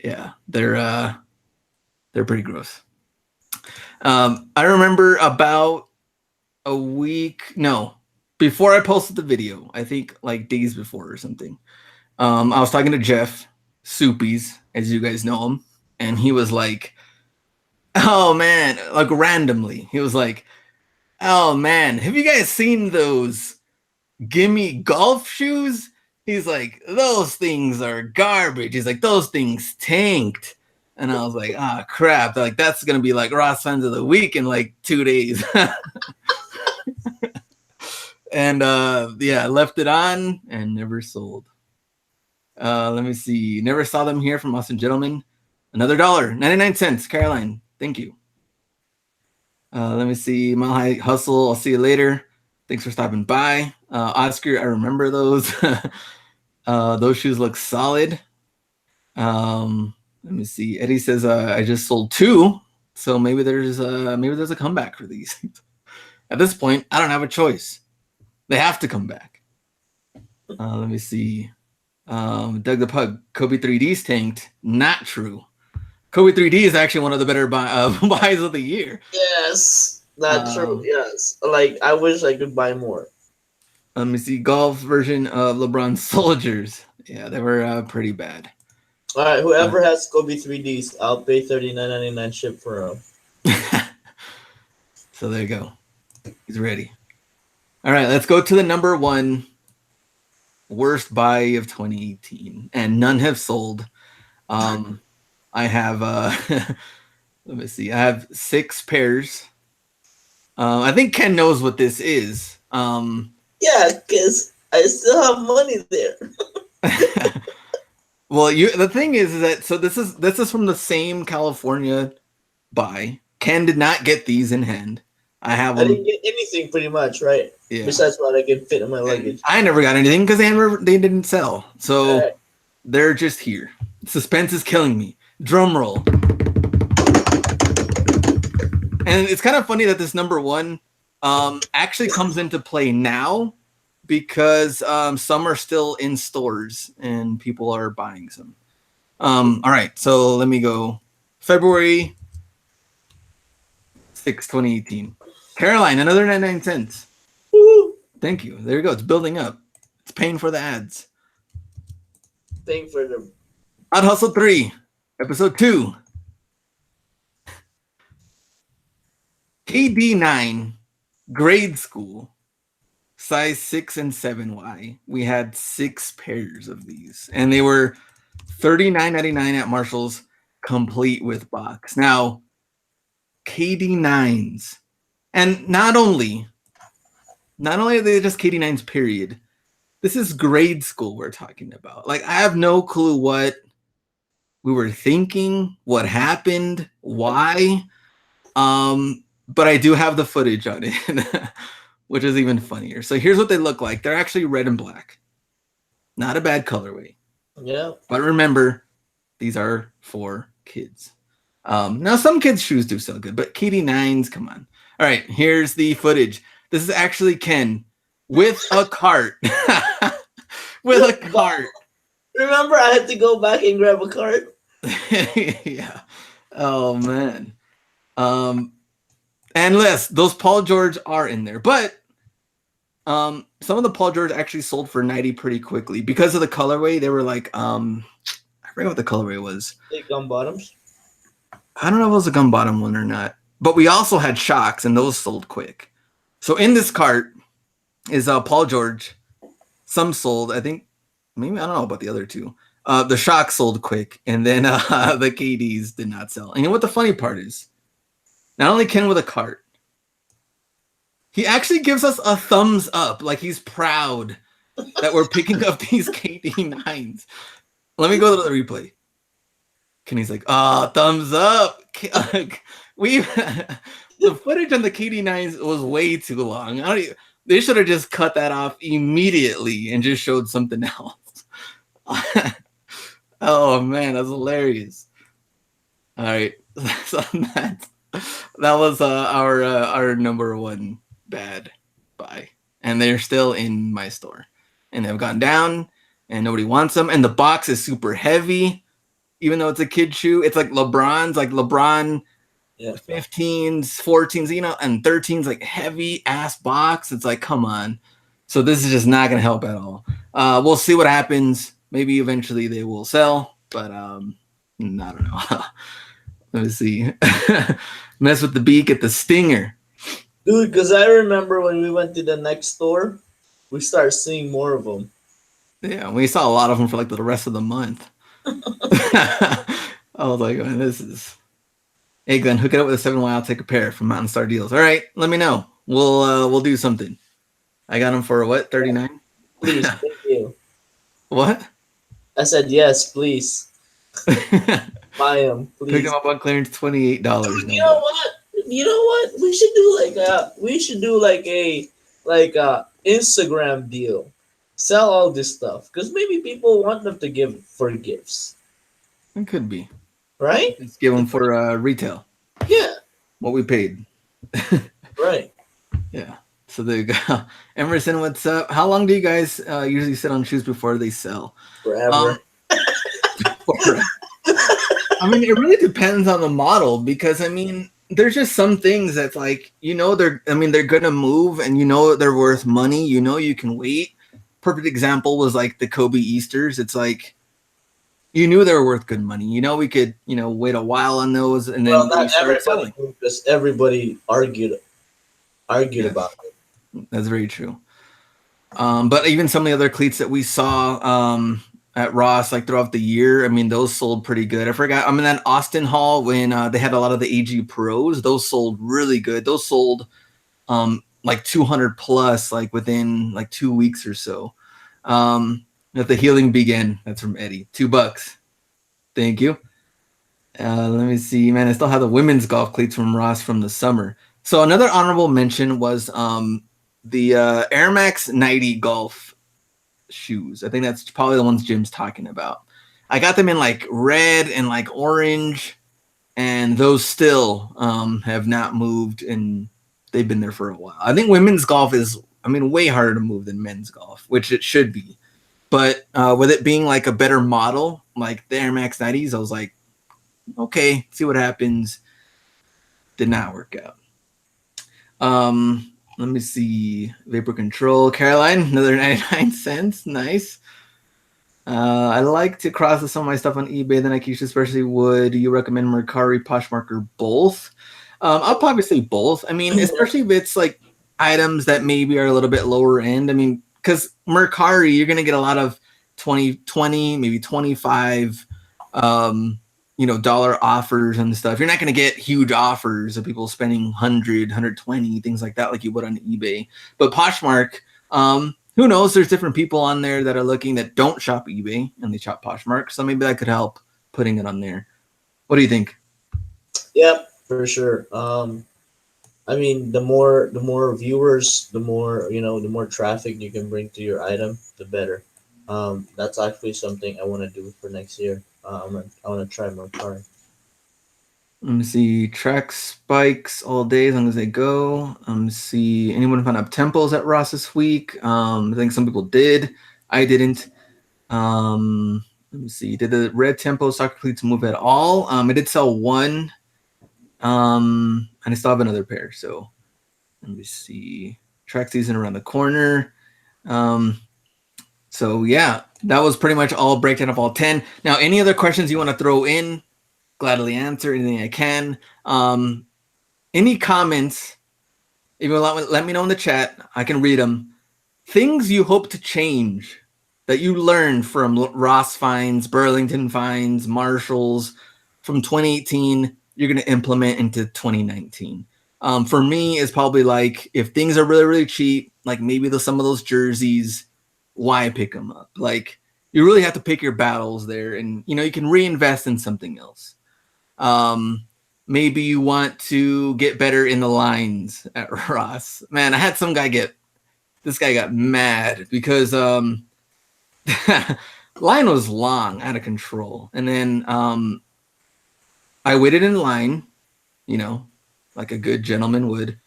Yeah, they're pretty gross. I remember about a week, no, before I posted the video, I think like days before or something. I was talking to Jeff Soupies, as you guys know him, and he was like, "Oh man!" Like randomly, he was like, "Oh man, have you guys seen those gimme golf shoes?" He's like, "Those things are garbage." He's like, "Those things tanked." And I was like, "Ah, crap!" Like that's gonna be like Ross Fans of the Week in like 2 days. And yeah, I left it on and never sold. Let me see. Never saw them here from Austin Gentleman. Another $1.99. Caroline, thank you. Let me see. Mile High Hustle. I'll see you later. Thanks for stopping by. Oscar, I remember those. Those shoes look solid. Let me see. Eddie says I just sold 2, so maybe there's a comeback for these. At this point, I don't have a choice. They have to come back. Let me see. Doug the Pug, Kobe 3D's tanked. Not true. Kobe 3D is actually one of the better buys of the year. Yes, that's true. Yes, like I wish I could buy more. Let me see. Golf version of LeBron Soldiers. Yeah, they were pretty bad. All right, whoever has Kobe 3Ds, I'll pay $39.99 ship for them. So there you go. He's ready. All right, let's go to the number 1 worst buy of 2018, and none have sold. I have let me see. I have 6 pairs. I think Ken knows what this is. Yeah, because I still have money there. Well, the thing is that so this is from the same California buy. Ken did not get these in hand. I have them. I didn't get anything pretty much, right? Yeah. Besides what I can fit in my luggage. I never got anything because they didn't sell. So they're just here. Suspense is killing me. Drum roll. And it's kind of funny that this number 1 actually comes into play now because some are still in stores and people are buying some. All right, so let me go. February 6, 2018. Caroline, another 99 cents. Woo-hoo. Thank you. There you go. It's building up. It's paying for the ads. Paying for them. Odd Hustle 3, episode 2. KD9, grade school, size 6 and 7Y. We had 6 pairs of these, and they were $39.99 at Marshall's, complete with box. Now, KD9s, and not only are they just KD9s, period. This is grade school we're talking about. Like, I have no clue what we were thinking, what happened, why. But I do have the footage on it, which is even funnier. So here's what they look like. They're actually red and black. Not a bad colorway. Yeah. But remember, these are for kids. Now, some kids' shoes do sell good, but KD9s, come on. All right, here's the footage. This is actually Ken with a cart. With a cart. Remember, I had to go back and grab a cart? Yeah. Oh, man. And those Paul George are in there, but some of the Paul George actually sold for 90 pretty quickly because of the colorway. They were like, I forget what the colorway was. Gum bottoms. I don't know if it was a gum bottom one or not, but we also had shocks, and those sold quick. So in this cart is Paul George. Some sold, I think. Maybe I don't know about the other 2. The shocks sold quick, and then the KDs did not sell. And you know what the funny part is? Not only Ken with a cart, he actually gives us a thumbs up, like he's proud that we're picking up these KD9s. Let me go to the replay. Kenny's like, thumbs up. The footage on the KD9s was way too long. They should have just cut that off immediately and just showed something else. Oh man, that's hilarious. All right, so that was our number 1 bad buy, and they're still in my store, and they've gone down, and nobody wants them, and the box is super heavy, even though it's a kid shoe. It's like LeBron's. Like LeBron Yeah. 15s, 14s, and 13s, like heavy ass box. It's like, come on. So this is just not going to help at all. We'll see what happens. Maybe eventually they will sell, but I don't know. Let me see. Mess with the beak at the stinger. Dude, because I remember when we went to the next store, we started seeing more of them. Yeah, we saw a lot of them for like the rest of the month. I was like, man, this is. Hey Glenn, hook it up with a 7Y. I'll take a pair from Mountain Star Deals. All right, let me know. We'll do something. I got them for what, 39? Please, thank you. What? I said yes, please. Picked Buy them, them please. up on clearance, $28. Dude, No you know bucks. what? You know what? We should do like a Instagram deal. Sell all this stuff because maybe people want them to give for gifts, It could be. right? Just give them for retail. Yeah, What we paid. right. Yeah. So there you go. Emerson, what's up? How long do you guys usually sit on shoes before they sell? Forever. I mean, it really depends on the model because I mean, there's just some things that's like, they're gonna move and they're worth money. You can wait. Perfect example was like the Kobe Easters. It's like you knew they were worth good money. We could, wait a while on those and Well, then not they started everybody, selling. because everybody argued Yes, about it. that's very true. But even some of the other cleats that we saw at Ross, like throughout the year, I mean, those sold pretty good. I forgot. I mean, that Austin Hall when they had a lot of the AG Pros, those sold really good. Those sold like 200 plus, like within like 2 weeks or so. Let the healing begin. That's from Eddie. $2. Thank you. Let me see, man. I still have the women's golf cleats from Ross from the summer. So another honorable mention was the Air Max 90 golf shoes. I think that's probably the ones Jim's talking about. I got them in like red and like orange, and those still have not moved, and they've been there for a while. I think women's golf is, way harder to move than men's golf, which it should be. But with it being like a better model, like the Air Max 90s, I was like, okay, see what happens. Did not work out. Let me see. Vapor Control, Caroline, another 99 cents. Nice. I like to cross some of my stuff on eBay than I Keisha, especially would you recommend Mercari, Poshmark, or both? I'll probably say both. I mean, especially if it's like items that maybe are a little bit lower end. I mean, because Mercari, you're going to get a lot of 20, maybe 25, dollar offers and stuff. You're not going to get huge offers of people spending 100, 120, things like that, like you would on eBay. But Poshmark, who knows? There's different people on there that are looking that don't shop eBay and they shop Poshmark. So maybe that could help putting it on there. What do you think? Yep, for sure. I mean, the more viewers, the more traffic you can bring to your item, the better. That's actually something I want to do for next year. I want to try more car. Let me see. Track spikes all day as long as they go. See. Anyone found up tempos at Ross this week? I think some people did. I didn't. Let me see. Did the red tempo soccer cleats move at all? I did sell one. And I still have another pair. So let me see. Track season around the corner. So yeah, that was pretty much all breakdown of all 10. Now, any other questions you want to throw in? Gladly answer anything I can. Any comments? If you let me know in the chat, I can read them. Things you hope to change that you learned from Ross finds, Burlington finds, Marshalls from 2018, you're going to implement into 2019. For me, it's probably like if things are really, really cheap, like maybe some of those jerseys, why pick them up? Like you really have to pick your battles there, and you can reinvest in something else. Maybe you want to get better in the lines at Ross. Man, I had some guy this guy got mad because line was long, out of control. And then I waited in line, like a good gentleman would.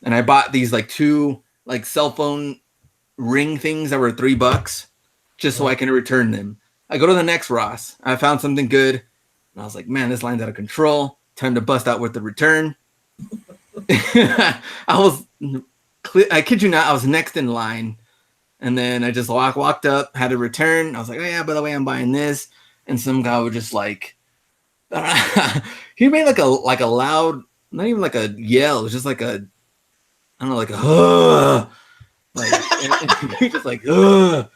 And I bought these like two like cell phone ring things that were $3 just so I can return them. I go to the next Ross. I found something good. And I was like, man, this line's out of control. Time to bust out with the return. I kid you not, I was next in line. And then I just walked up, had a return. I was like, oh yeah, by the way, I'm buying this. And some guy was just like, he made like a loud, not even like a yell. It was just like a, I don't know, like a, like, and he just like, and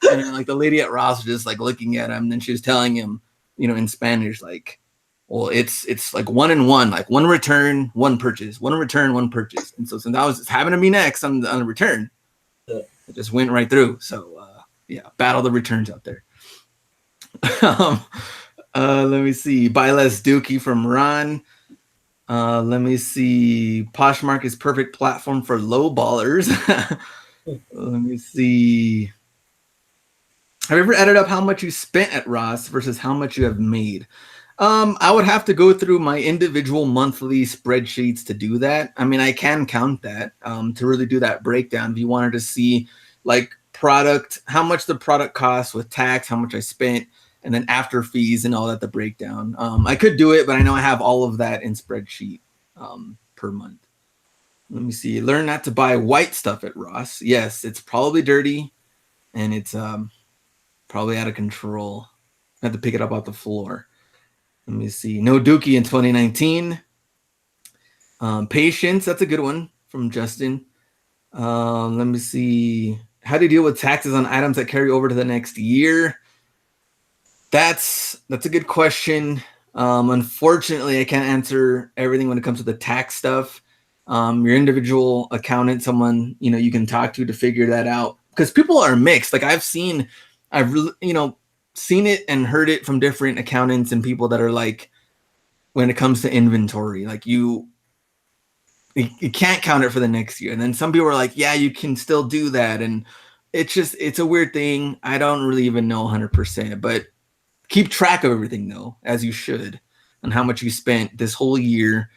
then like the lady at Ross was just like looking at him. And then she was telling him, in Spanish, like, well, it's like 1 and 1, like 1 return, 1 purchase, 1 return, 1 purchase. And so since I was having to be next on the return, it just went right through. So yeah, battle the returns out there. Let me see. Buy less Dookie from Ron. Let me see. Poshmark is perfect platform for low ballers. Let me see. Have you ever added up how much you spent at Ross versus how much you have made? I would have to go through my individual monthly spreadsheets to do that. I mean, I can count that to really do that breakdown. If you wanted to see like product, how much the product costs with tax, how much I spent, and then after fees and all that, the breakdown. I could do it, but I know I have all of that in spreadsheet per month. Let me see. Learn not to buy white stuff at Ross. Yes, it's probably dirty and it's probably out of control. I have to pick it up off the floor. Let me see. No Dookie in 2019. Patience. That's a good one from Justin. Let me see. How do you deal with taxes on items that carry over to the next year? That's a good question. Unfortunately, I can't answer everything when it comes to the tax stuff. Your individual accountant, someone you can talk to figure that out, because people are mixed. Like I've seen it and heard it from different accountants and people that are like, when it comes to inventory, like you can't count it for the next year. And then some people are like, yeah, you can still do that. And it's a weird thing. I don't really even know 100%, but keep track of everything though, as you should, and how much you spent this whole year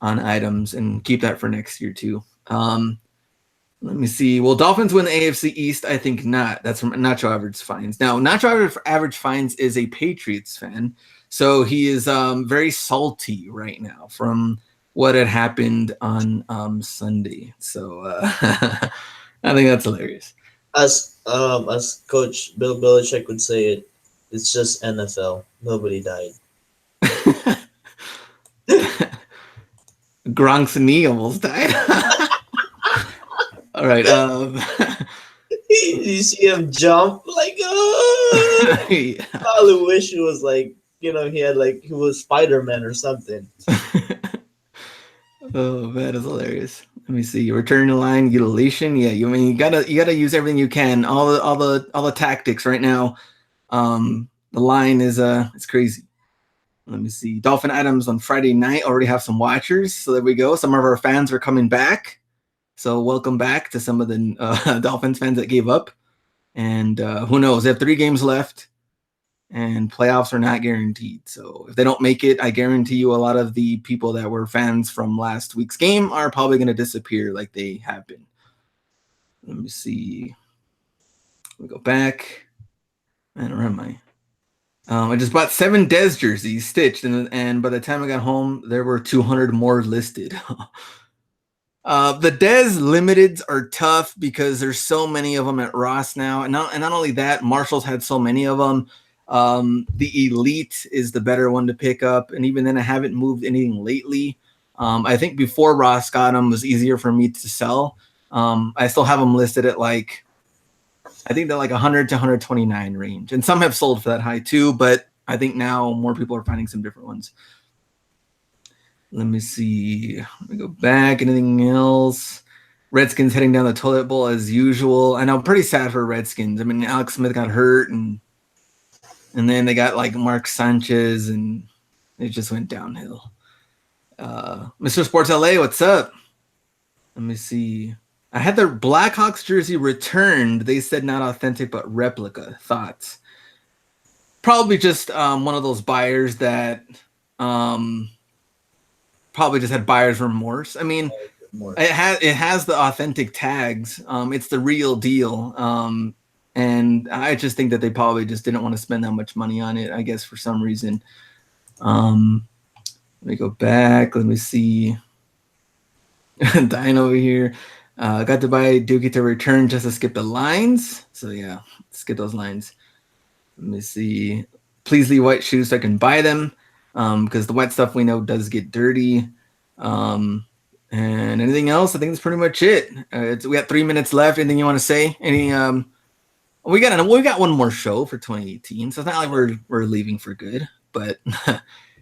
on items, and keep that for next year too. Let me see. Will Dolphins win the AFC East? I think not. That's from Nacho Average Finds. Now, Nacho Average Finds is a Patriots fan, so he is very salty right now from what had happened on Sunday. So I think that's hilarious. As Coach Bill Belichick would say it, it's just NFL. Nobody died. Gronk's knee almost died. All right. You see him jump like, oh! Yeah. I probably wish it was like, he was Spider-Man or something. Oh man, that's hilarious. Let me see. Return to line utilization. Yeah, you gotta use everything you can. All the tactics right now. The line is it's crazy. Let me see. Dolphin Adams on Friday night already have some watchers. So there we go. Some of our fans are coming back. So welcome back to some of the Dolphins fans that gave up. And who knows? They have 3 games left, and playoffs are not guaranteed. So if they don't make it, I guarantee you a lot of the people that were fans from last week's game are probably going to disappear like they have been. Let me see. Let me go back. Man, where am I? I just bought 7 Dez jerseys stitched, and by the time I got home, there were 200 more listed. The Dez limiteds are tough because there's so many of them at Ross now, and not only that, Marshall's had so many of them. The Elite is the better one to pick up, and even then, I haven't moved anything lately. I think before Ross got them, it was easier for me to sell. I still have them listed at I think they're like 100 to 129 range, and some have sold for that high too. But I think now more people are finding some different ones. Let me see. Let me go back. Anything else? Redskins heading down the toilet bowl as usual. I know, pretty sad for Redskins. I mean, Alex Smith got hurt, and then they got like Mark Sanchez, and it just went downhill. Mr. Sports LA, what's up? Let me see. I had their Blackhawks jersey returned. They said not authentic, but replica. Thoughts? Probably just one of those buyers that probably just had buyer's remorse. I mean, it has the authentic tags. It's the real deal. And I just think that they probably just didn't want to spend that much money on it, I guess, for some reason. Let Let me go back. Let me see. Dying over here. Got to buy Dookie to return just to skip the lines. So yeah, skip those lines. Let me see. Please leave white shoes so I can buy them. Because the wet stuff we know does get dirty. And anything else? I think that's pretty much it. We got 3 minutes left. Anything you want to say? We got one more show for 2018, so it's not like we're leaving for good. But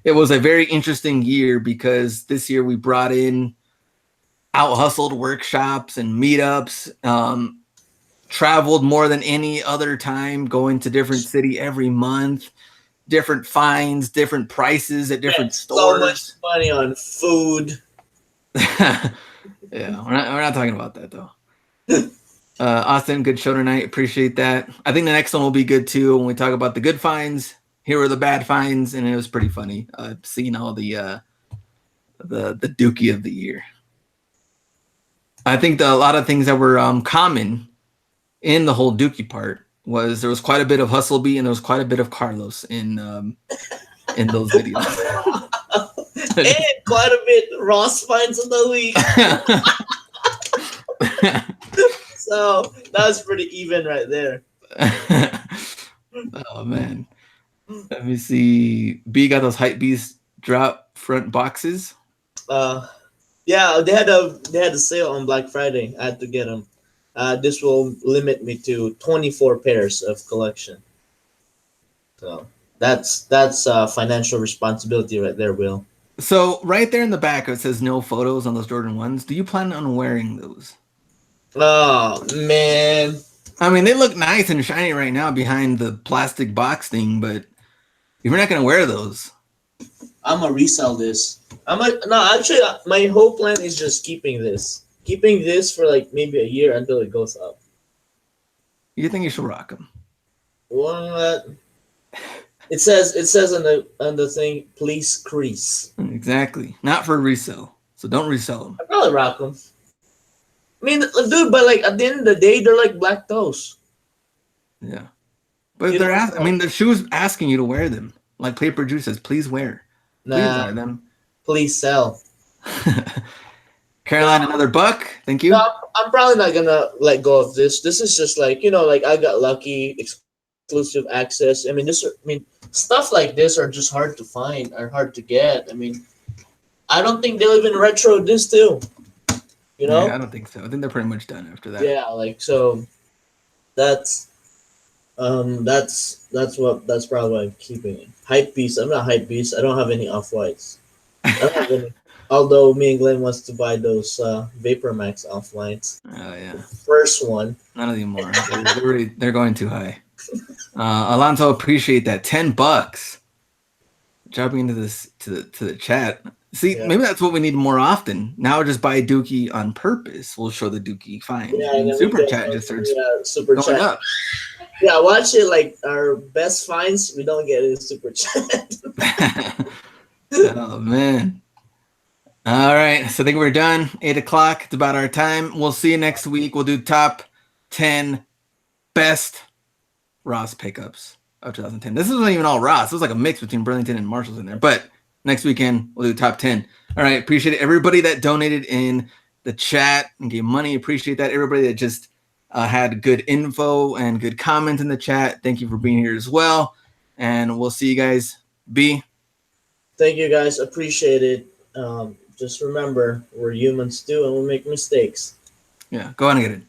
it was a very interesting year because this year we brought in out hustled workshops and meetups. Traveled more than any other time, going to different city every month, different finds, different prices at different stores. So much money on food. Yeah, we're not talking about that though. Austin, good show tonight. Appreciate that. I think the next one will be good too when we talk about the good finds. Here were the bad finds, and it was pretty funny seeing all the Dookie of the year. I think a lot of things that were common in the whole Dookie part was there was quite a bit of Hustleby and there was quite a bit of Carlos in those videos. And quite a bit Ross finds in the week. So that was pretty even right there. Oh man. Let me see. B got those hype beast drop front boxes. Yeah, they had a sale on Black Friday. I had to get them. This will limit me to 24 pairs of collection. So that's financial responsibility right there, Will. So right there in the back it says no photos on those Jordan 1s. Do you plan on wearing those? Oh man. I mean, they look nice and shiny right now behind the plastic box thing, but if you're not gonna wear those, I'm gonna resell this. Actually, my whole plan is just keeping this for like maybe a year until it goes up. you think you should rock them? What? It says on the thing, please crease. Exactly. Not for resale. So don't resell them. I probably rock them. I mean, dude, but like at the end of the day, they're like black toes. Yeah. But the shoe's asking you to wear them. Like Paper Juice says, please wear. Please wear them. Please sell. Caroline, another buck. Thank you. No, I'm probably not gonna let go of this. This is just like, like I got lucky, exclusive access. I mean, stuff like this are just hard to find, are hard to get. I mean, I don't think they'll even retro this too. Yeah, I don't think so. I think they're pretty much done after that. Yeah, like so. That's probably why I'm keeping it. Hype beast. I'm not hype beast. I don't have any off whites. I don't have any. Although me and Glenn wants to buy those Vapor Max off whites. Oh yeah. The first one. None anymore. They're going too high. Alonso, appreciate that. $10. Dropping into this to the chat. See, maybe that's what we need more often. Now just buy Dookie on purpose. We'll show the Dookie fine. Yeah, Super Chat just starts Super going Chat up. Yeah, watch it. Like our best finds, we don't get in Super Chat. Oh man. All right, so I think we're done. 8 o'clock. It's about our time. We'll see you next week. We'll do top 10 best Ross pickups of 2010. This isn't even all Ross. It was like a mix between Burlington and Marshalls in there. But next weekend, we'll do top 10. All right, appreciate it. Everybody that donated in the chat and gave money, appreciate that. Everybody that just had good info and good comments in the chat, thank you for being here as well. And we'll see you guys. B. Thank you, guys. Appreciate it. Just remember, we're humans too, and we'll make mistakes. Yeah, go on and get it.